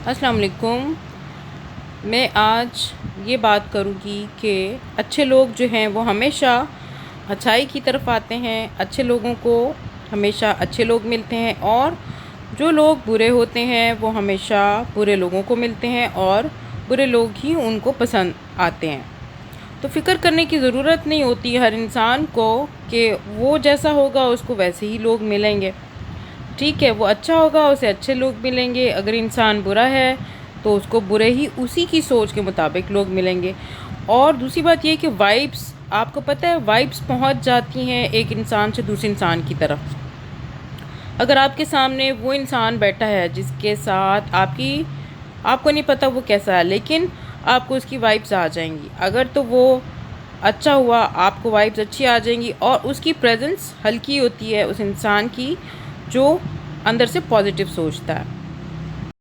अस्सलाम वालेकुम। मैं आज ये बात करूँगी कि अच्छे लोग जो हैं वो हमेशा अच्छाई की तरफ आते हैं, अच्छे लोगों को हमेशा अच्छे लोग मिलते हैं और जो लोग बुरे होते हैं वो हमेशा बुरे लोगों को मिलते हैं और बुरे लोग ही उनको पसंद आते हैं। तो फ़िक्र करने की ज़रूरत नहीं होती हर इंसान को कि वो जैसा होगा उसको वैसे ही लोग मिलेंगे। ठीक है, वो अच्छा होगा उसे अच्छे लोग मिलेंगे, अगर इंसान बुरा है तो उसको बुरे ही उसी की सोच के मुताबिक लोग मिलेंगे। और दूसरी बात ये कि वाइब्स, आपको पता है वाइब्स पहुंच जाती हैं एक इंसान से दूसरे इंसान की तरफ। अगर आपके सामने वो इंसान बैठा है जिसके साथ आपको नहीं पता वो कैसा है, लेकिन आपको उसकी वाइब्स आ जाएंगी। अगर तो वो अच्छा हुआ, आपको वाइब्स अच्छी आ जाएंगी और उसकी प्रेजेंस हल्की होती है उस इंसान की जो अंदर से पॉजिटिव सोचता है।